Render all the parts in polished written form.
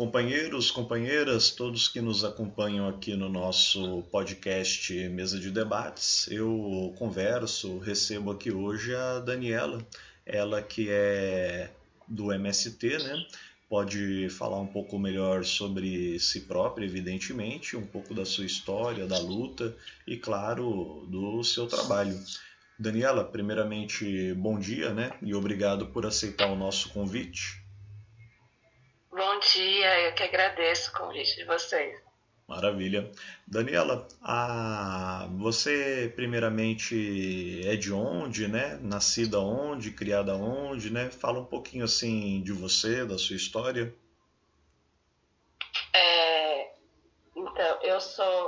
Companheiros, companheiras, todos que nos acompanham aqui no nosso podcast Mesa de Debates, eu recebo aqui hoje a Daniela, ela que é do MST, né? Pode falar um pouco melhor sobre si própria, evidentemente, um pouco da sua história, da luta e, claro, do seu trabalho. Daniela, primeiramente, bom dia, né? E obrigado por aceitar o nosso convite. Bom dia, eu que agradeço o convite de vocês. Maravilha. Daniela, você primeiramente é de onde, né? Nascida onde, criada onde, né? Fala um pouquinho assim de você, da sua história. Então,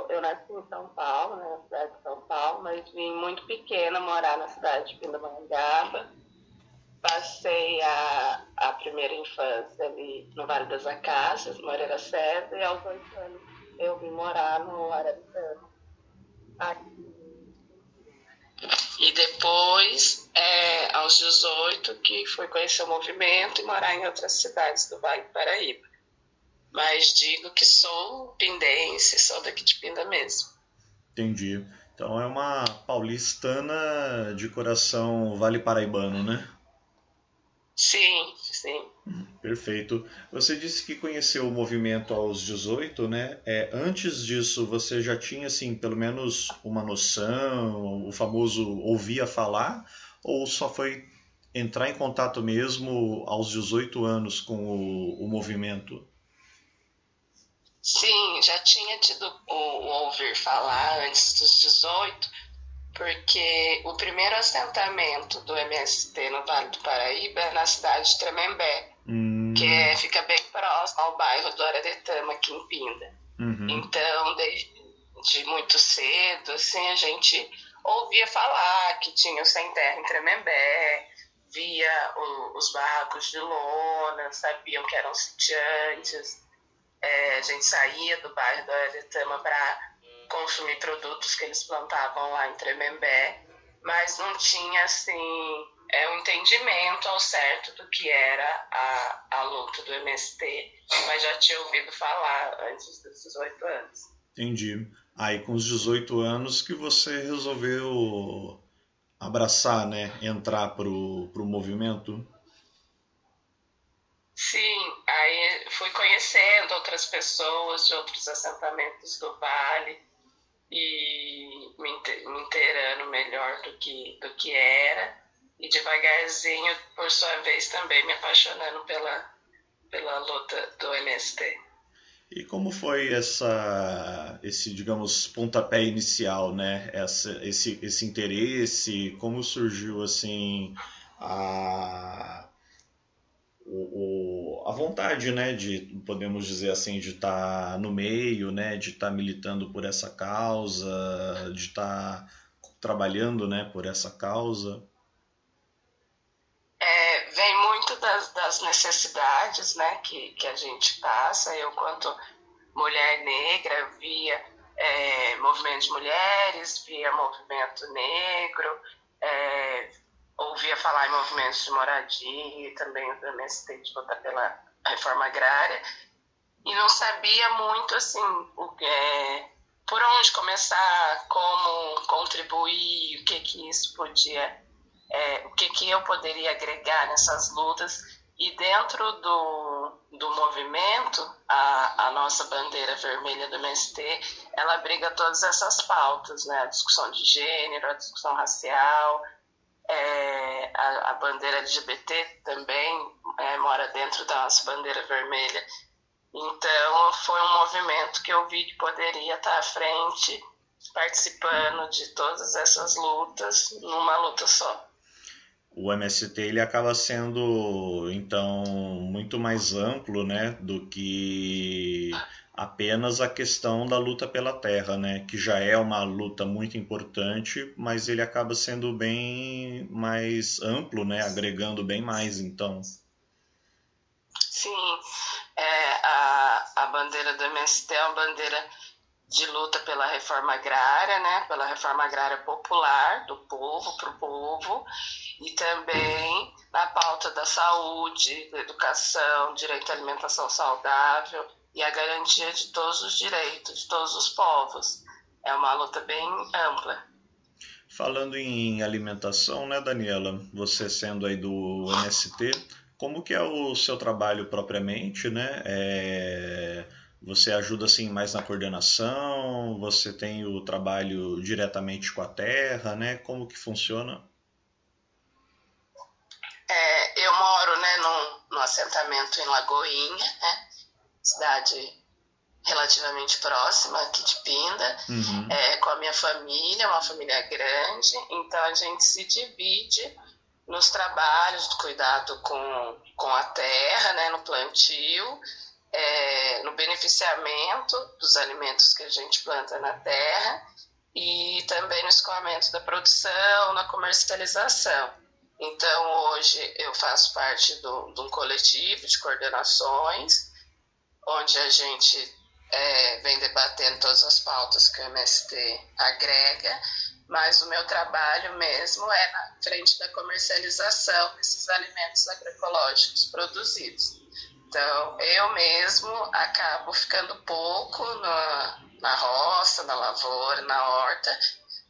eu nasci em São Paulo, né, na cidade de São Paulo, mas vim muito pequena morar na cidade de Pindamonhangaba. Passei a primeira infância ali no Vale das Acácias, Moreira César, e aos 8 anos eu vim morar no Arabicano. E depois, aos 18, que fui conhecer o movimento e morar em outras cidades do Vale do Paraíba. Mas digo que sou pindense, sou daqui de Pinda mesmo. Entendi. Então é uma paulistana de coração vale paraibano, né? Sim, sim. Perfeito. Você disse que conheceu o movimento aos 18, né? Antes disso, você já tinha, assim, pelo menos uma noção, o famoso ouvia falar, ou só foi entrar em contato mesmo aos 18 anos com o movimento? Sim, já tinha tido o ouvir falar antes dos 18, porque o primeiro assentamento do MST no Vale do Paraíba é na cidade de Tremembé, que fica bem próximo ao bairro do Araretama, aqui em Pinda. Então, desde muito cedo, assim, a gente ouvia falar que tinha o Sem Terra em Tremembé, via os barracos de lona, sabiam que eram sitiantes. A gente saía do bairro do Araretama para consumir produtos que eles plantavam lá em Tremembé, mas não tinha, assim, um entendimento ao certo do que era a luta do MST, mas já tinha ouvido falar antes dos 18 anos. Entendi. Aí com os 18 anos que você resolveu abraçar, né? Entrar pro movimento? Sim, aí fui conhecendo outras pessoas de outros assentamentos do Vale e me inteirando melhor do que era, e devagarzinho, por sua vez, também me apaixonando pela luta do MST. E como foi esse, digamos, pontapé inicial, né? Esse interesse, como surgiu assim a vontade, né, de, podemos dizer assim, de estar no meio, né, de estar militando por essa causa, de estar trabalhando, né, por essa causa? Vem muito das necessidades, né, que a gente passa. Eu, quanto mulher negra, via movimento de mulheres, via movimento negro, ouvia falar em movimentos de moradia e também do MST, de lutar pela reforma agrária, e não sabia muito, assim, por onde começar, como contribuir, o que isso podia, o que eu poderia agregar nessas lutas. E dentro do movimento, a nossa bandeira vermelha do MST, ela abriga todas essas pautas, né? A discussão de gênero, a discussão racial, a bandeira LGBT também mora dentro da nossa bandeira vermelha. Então, foi um movimento que eu vi que poderia estar à frente, participando de todas essas lutas, numa luta só. O MST ele acaba sendo então muito mais amplo, né, do que apenas a questão da luta pela terra, né, que já é uma luta muito importante, mas ele acaba sendo bem mais amplo, né, agregando bem mais, então. Sim, a bandeira do MST é uma bandeira de luta pela reforma agrária, né, pela reforma agrária popular, do povo para o povo, e também na pauta da saúde, da educação, direito à alimentação saudável e a garantia de todos os direitos de todos os povos. É uma luta bem ampla. Falando em alimentação, né, Daniela? Você sendo aí do MST, como que é o seu trabalho propriamente, né? Você ajuda assim mais na coordenação? Você tem o trabalho diretamente com a terra, né? Como que funciona? Eu moro, né, num assentamento em Lagoinha, né? Cidade relativamente próxima aqui de Pinda, Uhum. Com a minha família, uma família grande, então a gente se divide nos trabalhos de cuidado com a terra, né, no plantio, no beneficiamento dos alimentos que a gente planta na terra e também no escoamento da produção, na comercialização. Então, hoje eu faço parte de um coletivo de coordenações, onde a gente vem debatendo todas as pautas que o MST agrega, mas o meu trabalho mesmo é na frente da comercialização desses alimentos agroecológicos produzidos. Então, eu mesmo acabo ficando pouco na roça, na lavoura, na horta,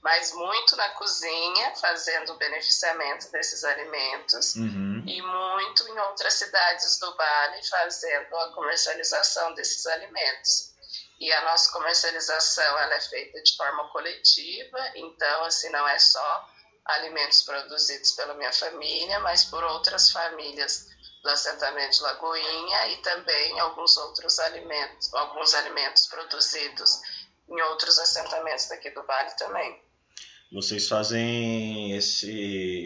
mas muito na cozinha, fazendo o beneficiamento desses alimentos, e muito em outras cidades do Vale, fazendo a comercialização desses alimentos. E a nossa comercialização ela é feita de forma coletiva, então assim, não é só alimentos produzidos pela minha família, mas por outras famílias do assentamento de Lagoinha e também alguns alimentos produzidos em outros assentamentos daqui do Vale também. Vocês fazem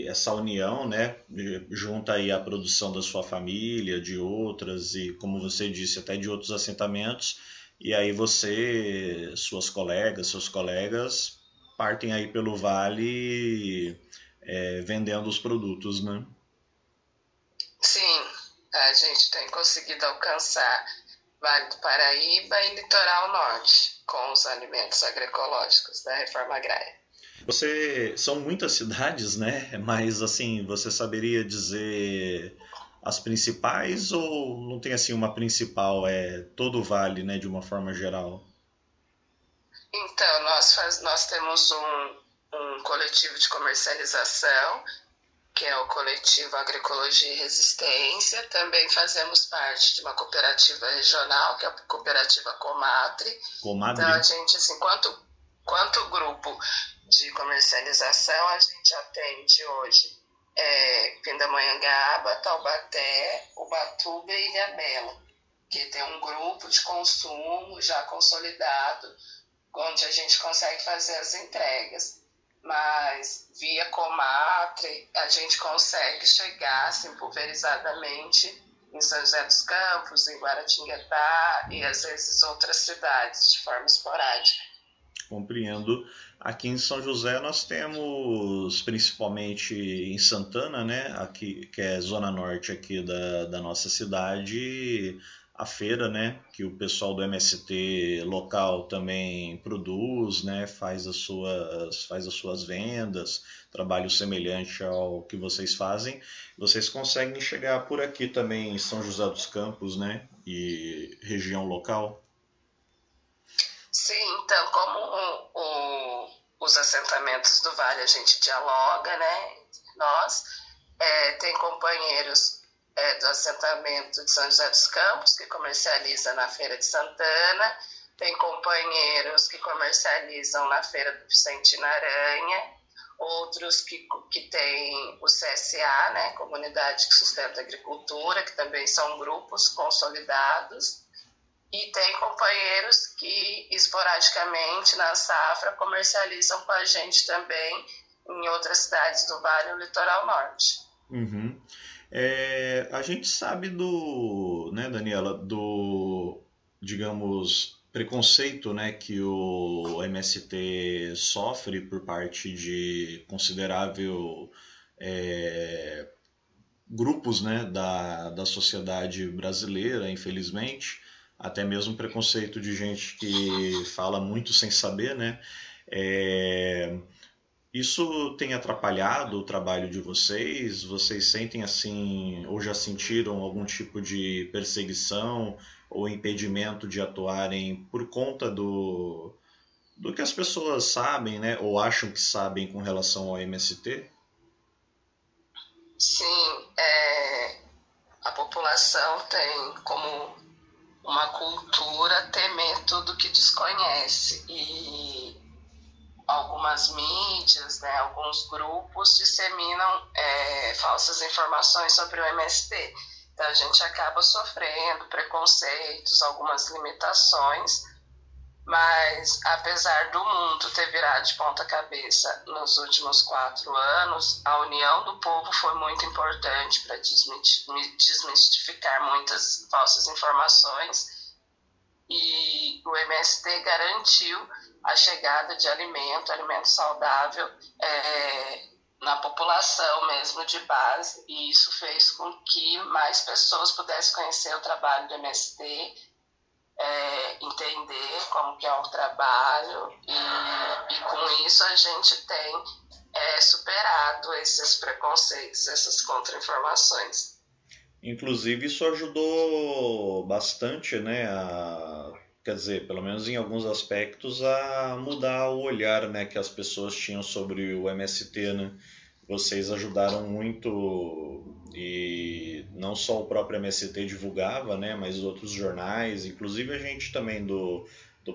essa união, né? Junta aí a produção da sua família, de outras e, como você disse, até de outros assentamentos. E aí você, suas colegas, seus colegas partem aí pelo vale vendendo os produtos, né? Sim, a gente tem conseguido alcançar Vale do Paraíba e Litoral Norte com os alimentos agroecológicos da reforma agrária. São muitas cidades, né? Mas assim, você saberia dizer as principais ou não tem assim uma principal? É todo o vale, né? De uma forma geral. Então, nós temos um coletivo de comercialização, que é o coletivo Agroecologia e Resistência. Também fazemos parte de uma cooperativa regional, que é a cooperativa Comadre. Comadre? Então, a gente, assim, quanto grupo de comercialização, a gente atende hoje Pindamonhangaba, Taubaté, Ubatuba e Ilhabela, que tem um grupo de consumo já consolidado, onde a gente consegue fazer as entregas. Mas via Comatre a gente consegue chegar assim, pulverizadamente em São José dos Campos, em Guaratinguetá e às vezes outras cidades de forma esporádica. Compreendo. Aqui em São José nós temos, principalmente em Santana, né, aqui, que é zona norte aqui da nossa cidade, a feira, né, que o pessoal do MST local também produz, né, faz as suas vendas, trabalho semelhante ao que vocês fazem. Vocês conseguem chegar por aqui também em São José dos Campos, né, e região local? Sim, então, como os assentamentos do Vale a gente dialoga, né, nós, tem companheiros do assentamento de São José dos Campos, que comercializa na Feira de Santana, tem companheiros que comercializam na Feira do Vicente Aranha, outros que tem o CSA, né, Comunidade que Sustenta a Agricultura, que também são grupos consolidados, e tem companheiros que esporadicamente na safra comercializam com a gente também em outras cidades do Vale e no Litoral Norte. Uhum. A gente sabe né, Daniela, do, digamos, preconceito, né, que o MST sofre por parte de considerável grupos, né, da sociedade brasileira, infelizmente, até mesmo preconceito de gente que fala muito sem saber, né? Isso tem atrapalhado o trabalho de vocês? Vocês sentem assim, ou já sentiram algum tipo de perseguição ou impedimento de atuarem por conta do que as pessoas sabem, né, ou acham que sabem com relação ao MST? Sim, a população tem como uma cultura temer tudo que desconhece e algumas mídias, né, alguns grupos disseminam falsas informações sobre o MST. Então a gente acaba sofrendo preconceitos, algumas limitações, mas apesar do mundo ter virado de ponta cabeça nos últimos 4 anos, a união do povo foi muito importante para desmistificar muitas falsas informações e o MST garantiu a chegada de alimento saudável na população mesmo de base, e isso fez com que mais pessoas pudessem conhecer o trabalho do MST, entender como que é o trabalho e com isso a gente tem superado esses preconceitos, essas contra-informações. Inclusive isso ajudou bastante, né, quer dizer, pelo menos em alguns aspectos, a mudar o olhar, né, que as pessoas tinham sobre o MST, né? Vocês ajudaram muito e não só o próprio MST divulgava, né, mas outros jornais, inclusive a gente também do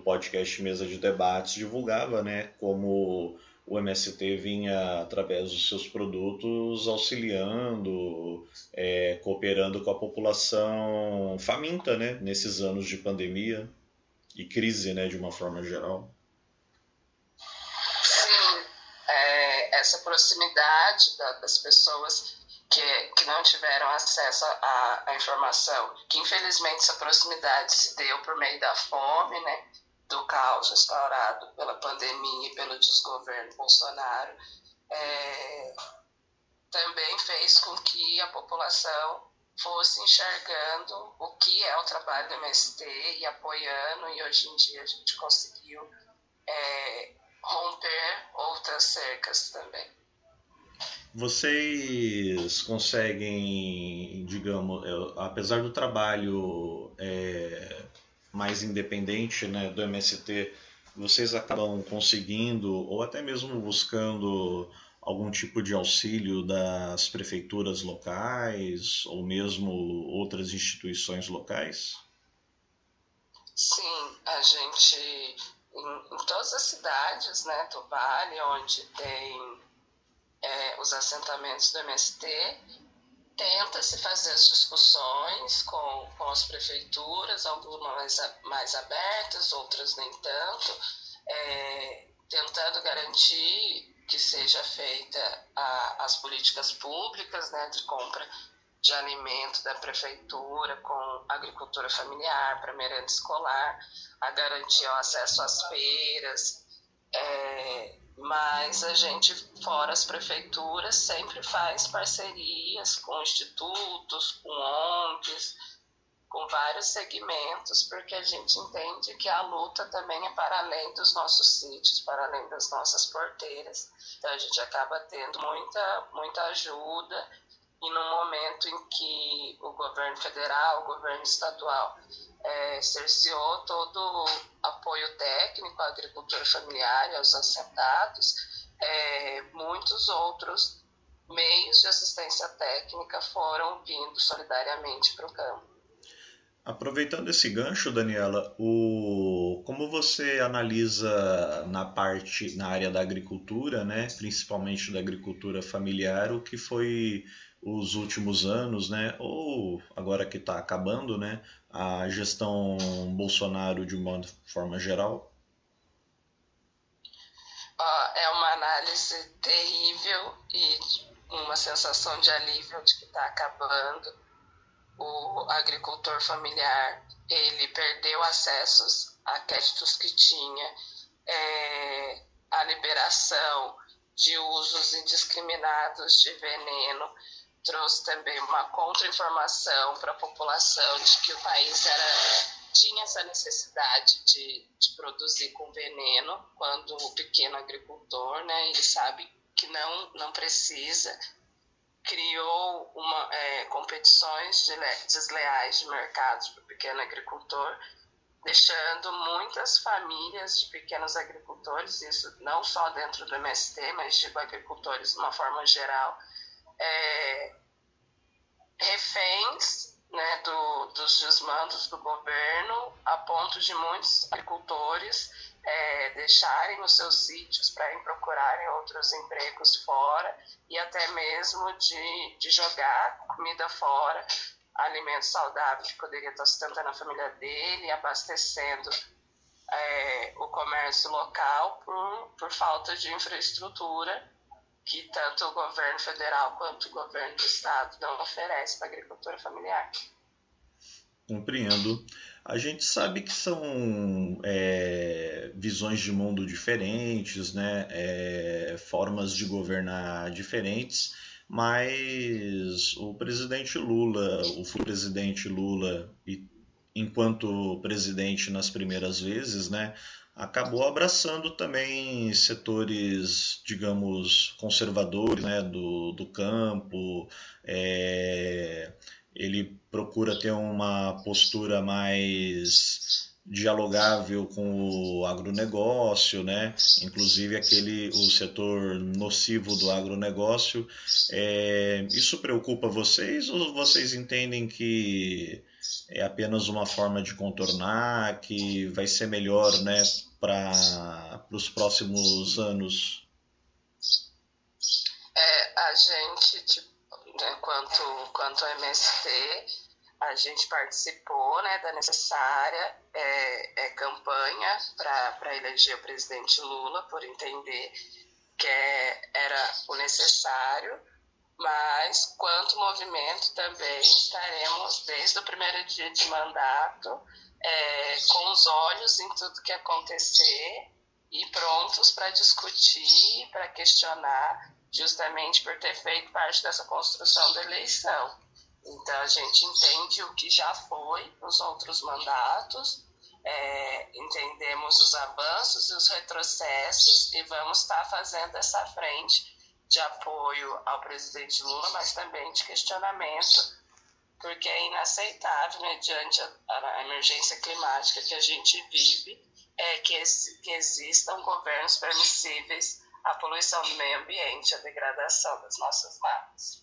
podcast Mesa de Debates divulgava, né, como o MST vinha através dos seus produtos auxiliando, cooperando com a população faminta, né, nesses anos de pandemia e crise, né, de uma forma geral. Sim, essa proximidade das pessoas que não tiveram acesso à informação, que infelizmente essa proximidade se deu por meio da fome, né, do caos instaurado pela pandemia e pelo desgoverno Bolsonaro, também fez com que a população fosse enxergando o que é o trabalho do MST e apoiando, e hoje em dia a gente conseguiu romper outras cercas também. Vocês conseguem, digamos, apesar do trabalho mais independente, né, do MST, vocês acabam conseguindo ou até mesmo buscando algum tipo de auxílio das prefeituras locais ou mesmo outras instituições locais? Sim, a gente, em todas as cidades, né, do Vale, onde tem os assentamentos do MST, tenta-se fazer as discussões com as prefeituras, algumas mais abertas, outras nem tanto, tentando garantir que seja feita as políticas públicas, né, de compra de alimento da prefeitura com agricultura familiar para merenda escolar, a garantir o acesso às feiras, mas a gente, fora as prefeituras, sempre faz parcerias com institutos, com ONGs, com vários segmentos, porque a gente entende que a luta também é para além dos nossos sítios, para além das nossas porteiras. Então a gente acaba tendo muita ajuda, e no momento em que o governo federal, o governo estadual cerceou todo o apoio técnico à agricultura familiar e aos assentados, muitos outros meios de assistência técnica foram vindo solidariamente para o campo. Aproveitando esse gancho, Daniela, como você analisa na área da agricultura, né, principalmente da agricultura familiar, o que foi os últimos anos, né, ou agora que está acabando, né, a gestão Bolsonaro de uma forma geral? É uma análise terrível e uma sensação de alívio de que está acabando. O agricultor familiar, ele perdeu acessos a créditos que tinha, a liberação de usos indiscriminados de veneno trouxe também uma contra-informação para a população de que o país era tinha essa necessidade de produzir com veneno, quando o pequeno agricultor, né, ele sabe que não precisa, criou competições desleais de mercados para o pequeno agricultor, deixando muitas famílias de pequenos agricultores, isso não só dentro do MST, mas de agricultores de uma forma geral, reféns, né, dos desmandos do governo, a ponto de muitos agricultores deixarem os seus sítios para ir procurarem outros empregos fora e até mesmo de jogar comida fora, alimento saudável que poderia estar sustentando a família dele, abastecendo o comércio local por falta de infraestrutura que tanto o governo federal quanto o governo do estado não oferece para a agricultura familiar. Compreendo. A gente sabe que são visões de mundo diferentes, né? Formas de governar diferentes, mas o presidente Lula, o futuro presidente Lula, enquanto presidente nas primeiras vezes, né, acabou abraçando também setores, digamos, conservadores, né, do campo. Ele procura ter uma postura mais dialogável com o agronegócio, né? Inclusive o setor nocivo do agronegócio. Isso preocupa vocês ou vocês entendem que é apenas uma forma de contornar, que vai ser melhor, né, para os próximos anos? A gente, né, quanto MST, a gente participou, né, da necessária campanha para eleger o presidente Lula, por entender que era o necessário, mas quanto movimento também estaremos desde o primeiro dia de mandato com os olhos em tudo que acontecer e prontos para discutir, para questionar, justamente por ter feito parte dessa construção da eleição. Então a gente entende o que já foi nos outros mandatos, entendemos os avanços e os retrocessos e vamos estar fazendo essa frente de apoio ao presidente Lula, mas também de questionamento, porque é inaceitável, né, diante a emergência climática que a gente vive, que existam governos permissíveis à poluição do meio ambiente, à degradação das nossas matas.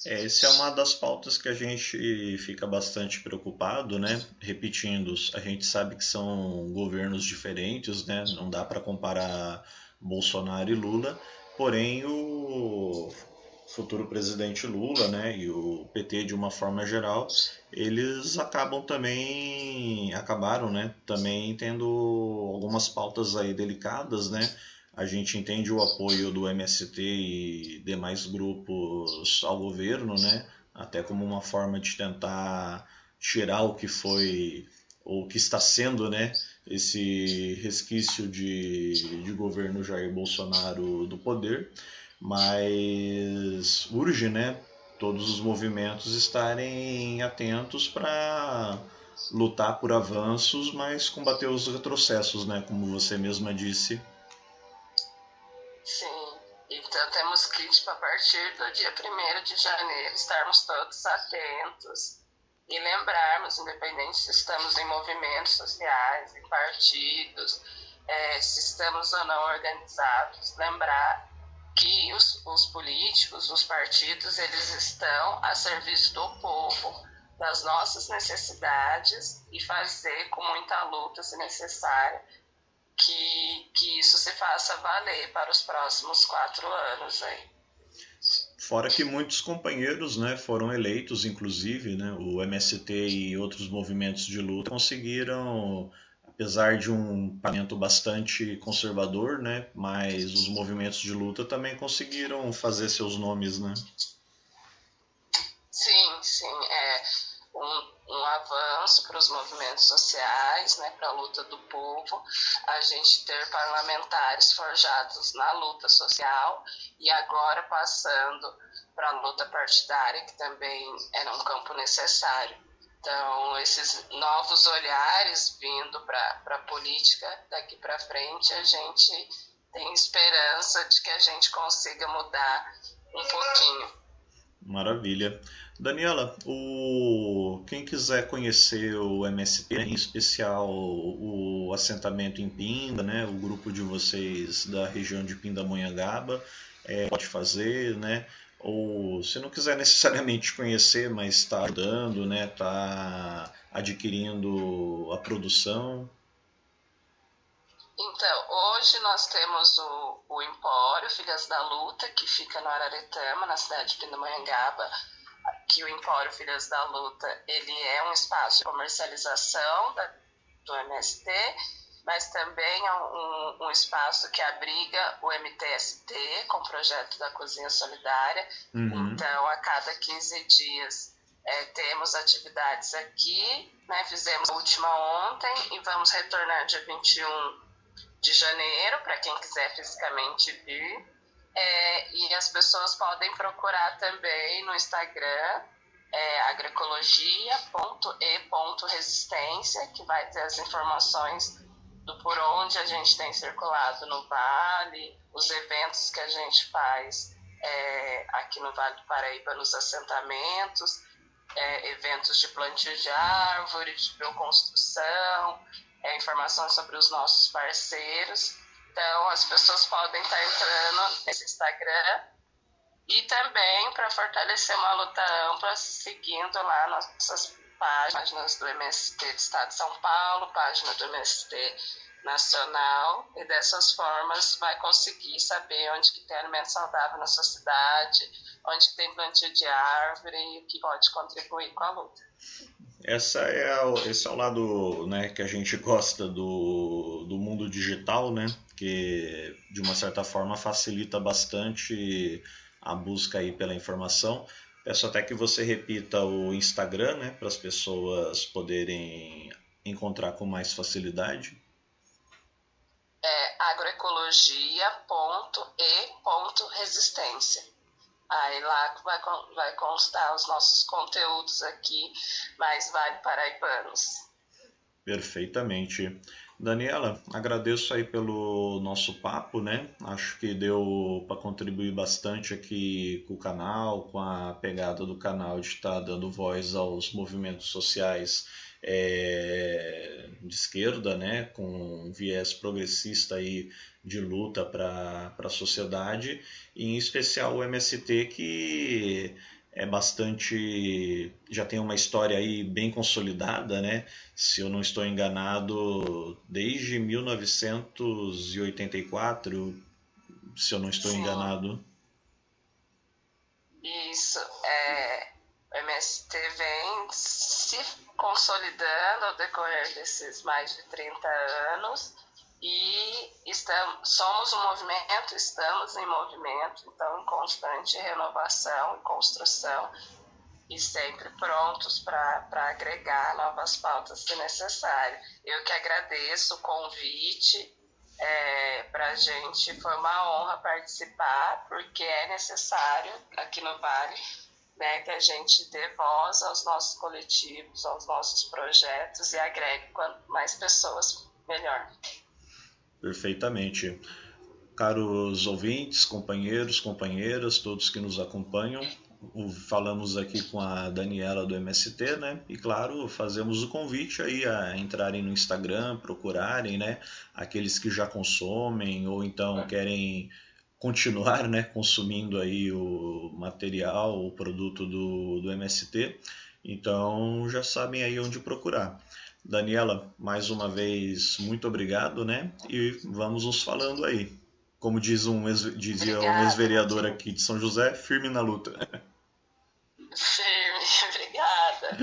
Essa é uma das pautas que a gente fica bastante preocupado, né? Repetindo, a gente sabe que são governos diferentes, né? Não dá para comparar Bolsonaro e Lula, porém o futuro presidente Lula, né, e o PT de uma forma geral, eles acabaram também tendo algumas pautas aí delicadas, né? A gente entende o apoio do MST e demais grupos ao governo, né? Até como uma forma de tentar tirar o que foi ou que está sendo, né, esse resquício de governo Jair Bolsonaro do poder, mas urge, né, todos os movimentos estarem atentos para lutar por avanços, mas combater os retrocessos, né, como você mesma disse. Sim, então temos que, a partir do dia 1º de janeiro, estarmos todos atentos e lembrarmos, independente se estamos em movimentos sociais, em partidos, se estamos ou não organizados, lembrar que os políticos, os partidos, eles estão a serviço do povo, das nossas necessidades e fazer com muita luta, se necessário, que isso se faça valer para os próximos 4 anos aí. Fora que muitos companheiros, né, foram eleitos, inclusive, né, o MST e outros movimentos de luta conseguiram, apesar de um parlamento bastante conservador, né, mas os movimentos de luta também conseguiram fazer seus nomes, né? Sim, um avanço para os movimentos sociais, né, para a luta do povo, a gente ter parlamentares forjados na luta social e agora passando para a luta partidária, que também era um campo necessário. Então, esses novos olhares vindo para a política daqui para frente, a gente tem esperança de que a gente consiga mudar um pouquinho. Maravilha. Daniela, quem quiser conhecer o MST, em especial o assentamento em Pinda, né, o grupo de vocês da região de Pindamonhangaba, pode fazer, né? Ou se não quiser necessariamente conhecer, mas está ajudando, né, está adquirindo a produção. Então, hoje nós temos o Empório Filhas da Luta, que fica no Araretama, na cidade de Pindamonhangaba, que o Empório Filhas da Luta ele é um espaço de comercialização do MST, mas também é um espaço que abriga o MTST, com o projeto da Cozinha Solidária. Uhum. Então, a cada 15 dias temos atividades aqui, né? Fizemos a última ontem e vamos retornar dia 21 de janeiro, para quem quiser fisicamente vir. E as pessoas podem procurar também no Instagram, agroecologia.e.resistência, que vai ter as informações do por onde a gente tem circulado no Vale, os eventos que a gente faz aqui no Vale do Paraíba, nos assentamentos, eventos de plantio de árvores, de bioconstrução, informações sobre os nossos parceiros. Então, as pessoas podem estar entrando nesse Instagram e também, para fortalecer uma luta ampla, seguindo lá nossas páginas do MST do Estado de São Paulo, página do MST Nacional, e dessas formas vai conseguir saber onde que tem alimento saudável na sua cidade, onde que tem plantio de árvore e o que pode contribuir com a luta. Esse é o lado, né, que a gente gosta do mundo digital, né, que de uma certa forma facilita bastante a busca aí pela informação. Peço até que você repita o Instagram, né, para as pessoas poderem encontrar com mais facilidade. agroecologia.e.resistência. Aí lá vai constar os nossos conteúdos aqui, mais Vale Paraibanos. Perfeitamente. Daniela, agradeço aí pelo nosso papo, né? Acho que deu para contribuir bastante aqui com o canal, com a pegada do canal de estar dando voz aos movimentos sociais de esquerda, né? Com um viés progressista aí de luta para a sociedade, e em especial o MST, que é bastante, já tem uma história aí bem consolidada, né? Se eu não estou enganado, desde 1984, se eu não estou enganado. Isso, o MST vem se consolidando ao decorrer desses mais de 30 anos, e somos um movimento, estamos em movimento, então em constante renovação e construção, e sempre prontos para agregar novas pautas se necessário. Eu que agradeço o convite, para a gente foi uma honra participar, porque é necessário aqui no Vale, né, que a gente dê voz aos nossos coletivos, aos nossos projetos, e agregue quanto mais pessoas, melhor. Perfeitamente. Caros ouvintes, companheiros, companheiras, todos que nos acompanham, falamos aqui com a Daniela do MST, né? E claro, fazemos o convite aí a entrarem no Instagram, procurarem, né? Aqueles que já consomem ou então querem continuar, né, consumindo aí o material, o produto do MST. Então já sabem aí onde procurar. Daniela, mais uma vez, muito obrigado, né? E vamos nos falando aí. Como dizia um ex-vereador aqui de São José, firme na luta. Firme, obrigada.